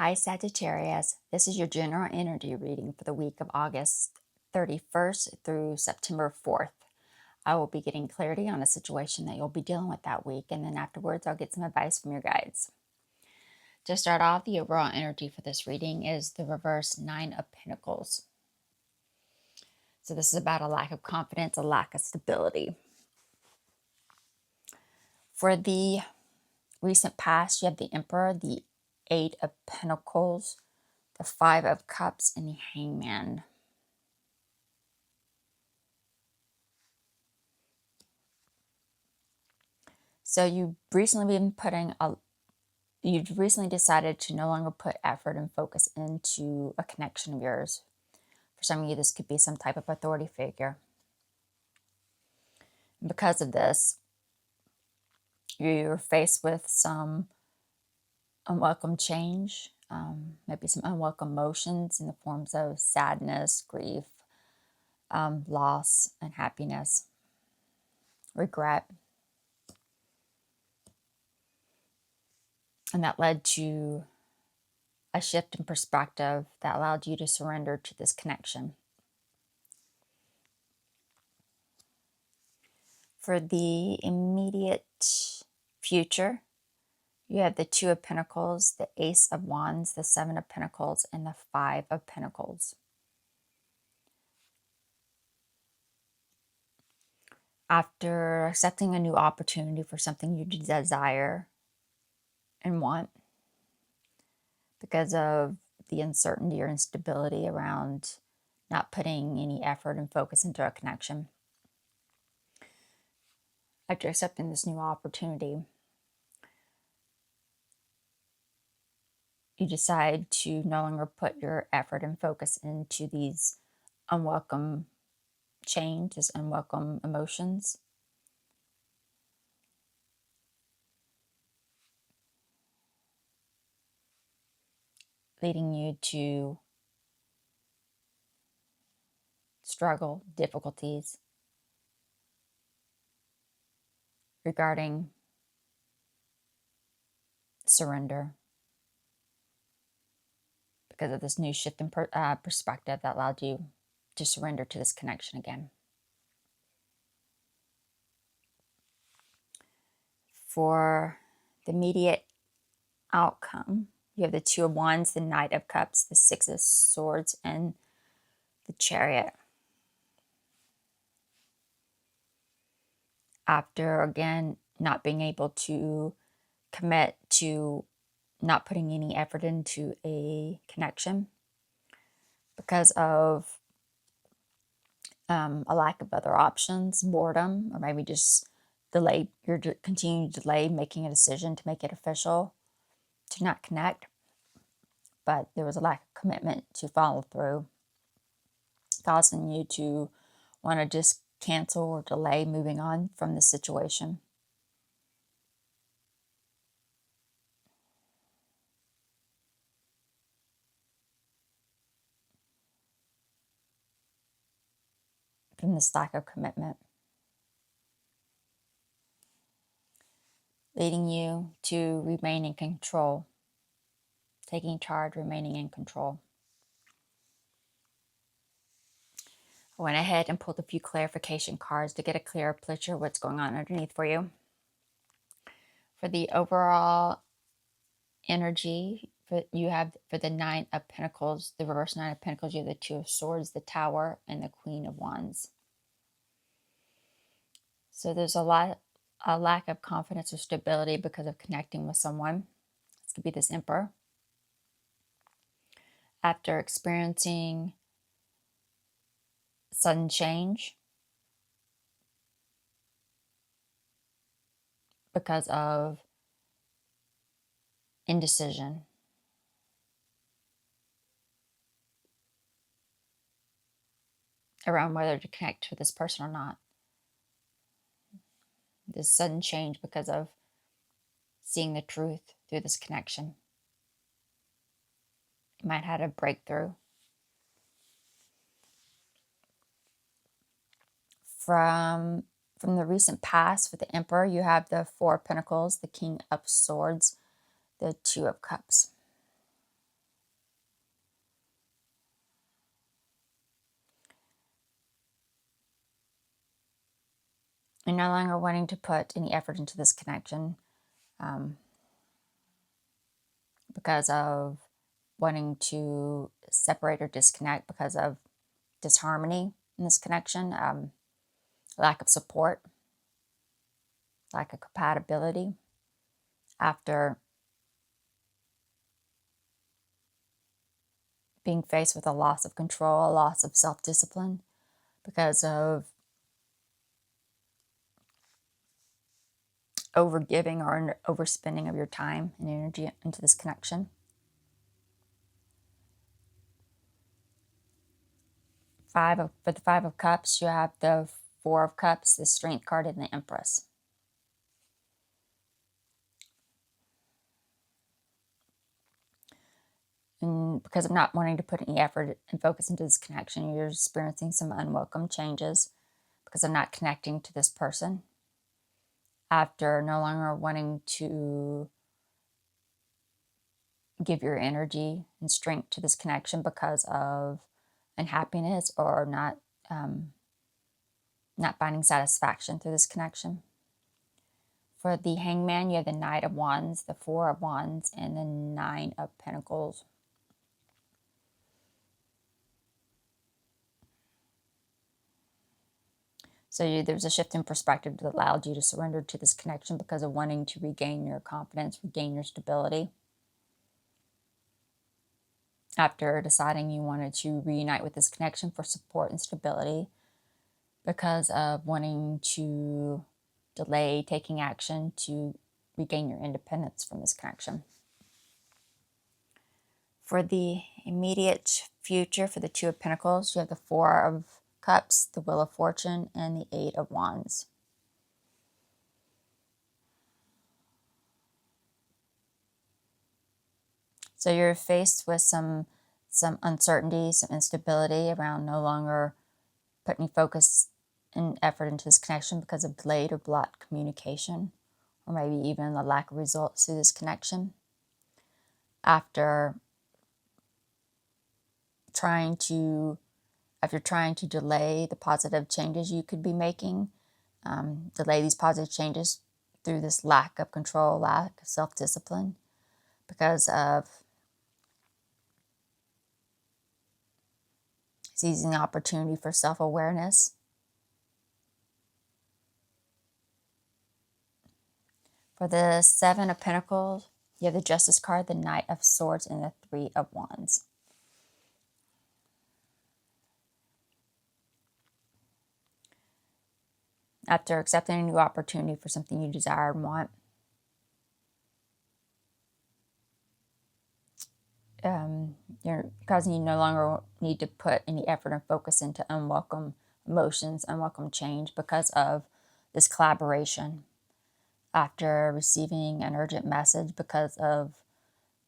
Hi Sagittarius, this is your general energy reading for the week of August 31st through September 4th. I will be getting clarity on a situation that you'll be dealing with that week, and then afterwards I'll get some advice from your guides. To start off, the overall energy for this reading is the reverse Nine of Pentacles. So this is about a lack of confidence, a lack of stability. For the recent past, you have the Emperor, the Eight of Pentacles, the Five of Cups, and the Hangman. So you've recently decided to no longer put effort and focus into a connection of yours. For some of you, this could be some type of authority figure. And because of this, you're faced with some unwelcome change, maybe some unwelcome emotions in the forms of sadness, grief, loss, unhappiness, regret. And that led to a shift in perspective that allowed you to surrender to this connection. For the immediate future, you have the Two of Pentacles, the Ace of Wands, the Seven of Pentacles, and the Five of Pentacles. After accepting a new opportunity for something you desire and want, because of the uncertainty or instability around not putting any effort and focus into a connection, after accepting this new opportunity, you decide to no longer put your effort and focus into these unwelcome change, these unwelcome emotions. Leading you to struggle, difficulties regarding surrender, because of this new shift in perspective that allowed you to surrender to this connection again. For the immediate outcome, you have the Two of Wands, the Knight of Cups, the Six of Swords, and the Chariot. After, again, not being able to commit to not putting any effort into a connection because of a lack of other options, boredom, or maybe just delay, you're continuing to delay making a decision to make it official, to not connect, but there was a lack of commitment to follow through, causing you to want to just cancel or delay moving on from the situation. From this lack of commitment, leading you to remain in control, taking charge, remaining in control. I went ahead and pulled a few clarification cards to get a clearer picture of what's going on underneath for you. For the overall energy, you have for the Nine of Pentacles, the reverse Nine of Pentacles, you have the Two of Swords, the Tower, and the Queen of Wands. So there's a lack of confidence or stability because of connecting with someone. This could be this Emperor. After experiencing sudden change because of indecision. Around whether to connect with this person or not. This sudden change because of seeing the truth through this connection. You might have had a breakthrough. From the recent past, for the Emperor, you have the Four of Pentacles, the King of Swords, the Two of Cups. You're no longer wanting to put any effort into this connection because of wanting to separate or disconnect because of disharmony in this connection, lack of support, lack of compatibility. After being faced with a loss of control, a loss of self-discipline because of overgiving or overspending of your time and energy into this connection. For the Five of Cups, you have the Four of Cups, the Strength card, and the Empress. And because of not wanting to put any effort and focus into this connection, you're experiencing some unwelcome changes because of not connecting to this person. After no longer wanting to give your energy and strength to this connection because of unhappiness or not finding satisfaction through this connection. For the Hangman, you have the Knight of Wands, the Four of Wands, and the Nine of Pentacles. So there's a shift in perspective that allowed you to surrender to this connection because of wanting to regain your confidence, regain your stability. After deciding you wanted to reunite with this connection for support and stability because of wanting to delay taking action to regain your independence from this connection. For the immediate future, for the Two of Pentacles, you have the Four of Cups, the Wheel of Fortune, and the Eight of Wands. So you're faced with some uncertainty, some instability around no longer putting focus and effort into this connection because of delayed or blocked communication, or maybe even the lack of results through this connection. After trying to delay the positive changes you could be making, delay these positive changes through this lack of control, lack of self-discipline, because of seizing the opportunity for self-awareness. For the Seven of Pentacles, you have the Justice card, the Knight of Swords, and the Three of Wands. After accepting a new opportunity for something you desire and want, you're causing you no longer need to put any effort and focus into unwelcome emotions, unwelcome change because of this collaboration. After receiving an urgent message because of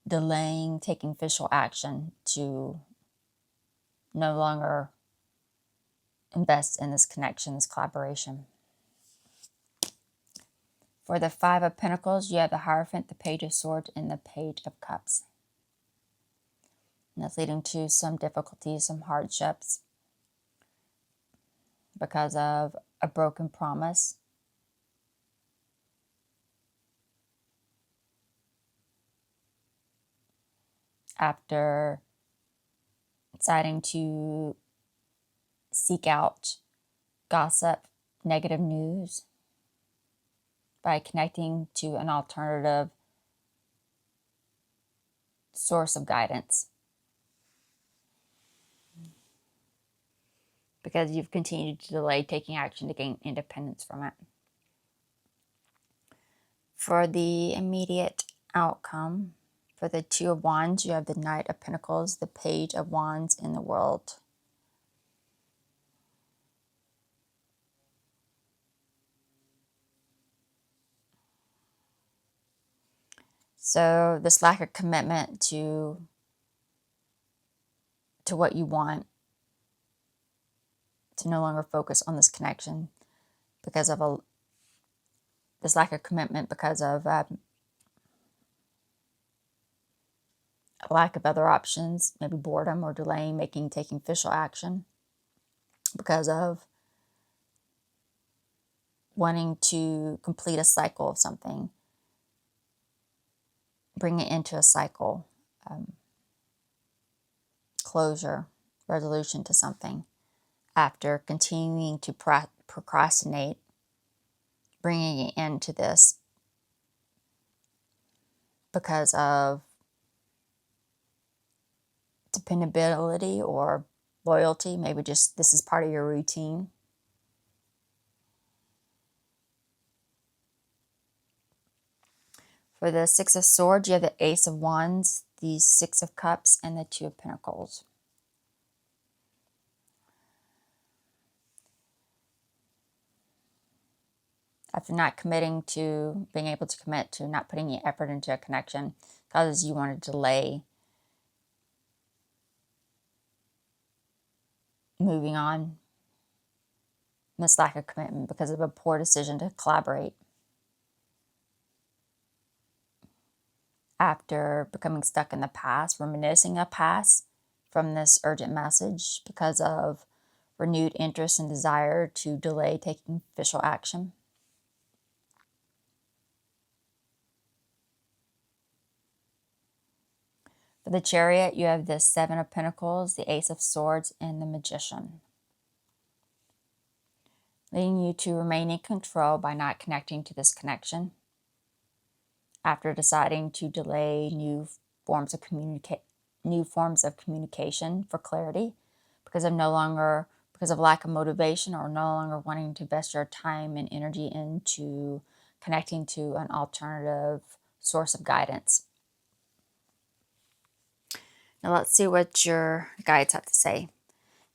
delaying taking official action to no longer invest in this connection, this collaboration. For the Five of Pentacles, you have the Hierophant, the Page of Swords, and the Page of Cups. And that's leading to some difficulties, some hardships because of a broken promise. After deciding to seek out gossip, negative news, by connecting to an alternative source of guidance. Because you've continued to delay taking action to gain independence from it. For the immediate outcome, for the Two of Wands, you have the Knight of Pentacles, the Page of Wands, in the World. So this lack of commitment to what you want, to no longer focus on this connection because of this lack of commitment because of a lack of other options, maybe boredom or delaying taking official action because of wanting to complete a cycle of something, bring it into a cycle, closure, resolution to something. After continuing to procrastinate, bringing it into this because of dependability or loyalty. Maybe just this is part of your routine. For the Six of Swords, you have the Ace of Wands, the Six of Cups, and the Two of Pentacles. After not committing to, being able to commit to, not putting any effort into a connection, causes you want to delay moving on. This lack of commitment because of a poor decision to collaborate. After becoming stuck in the past, reminiscing a past from this urgent message because of renewed interest and desire to delay taking official action. For the Chariot, you have the Seven of Pentacles, the Ace of Swords, and the Magician. Leading you to remain in control by not connecting to this connection. After deciding to delay new forms of communication for clarity because of lack of motivation, or no longer wanting to invest your time and energy into connecting to an alternative source of guidance. Now let's see what your guides have to say.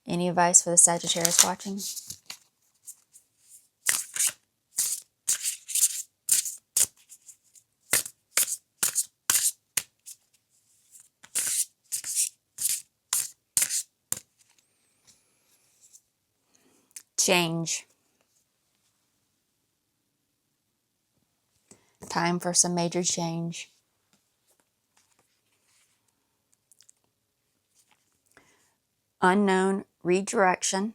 Any advice for the Sagittarius watching? Change. Time for some major change. Unknown, redirection,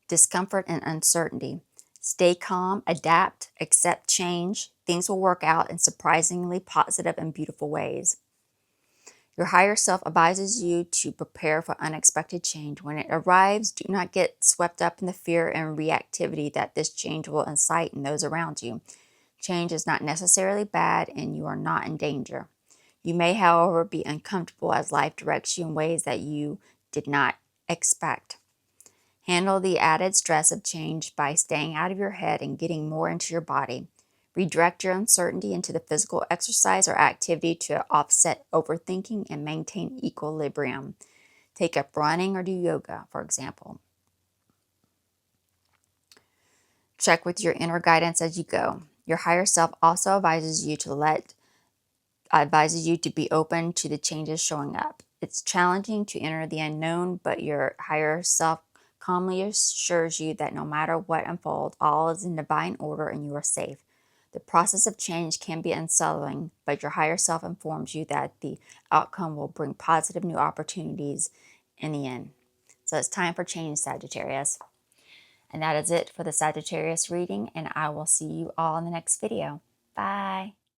discomfort, and uncertainty. Stay calm, adapt, accept change. Things will work out in surprisingly positive and beautiful ways. Your higher self advises you to prepare for unexpected change. When it arrives, do not get swept up in the fear and reactivity that this change will incite in those around you. Change is not necessarily bad, and you are not in danger. You may, however, be uncomfortable as life directs you in ways that you did not expect. Handle the added stress of change by staying out of your head and getting more into your body. Redirect your uncertainty into the physical exercise or activity to offset overthinking and maintain equilibrium. Take up running or do yoga, for example. Check with your inner guidance as you go. Your higher self also advises you to be open to the changes showing up. It's challenging to enter the unknown, but your higher self calmly assures you that no matter what unfolds, all is in divine order and you are safe. The process of change can be unsettling, but your higher self informs you that the outcome will bring positive new opportunities in the end. So it's time for change, Sagittarius. And that is it for the Sagittarius reading, and I will see you all in the next video. Bye.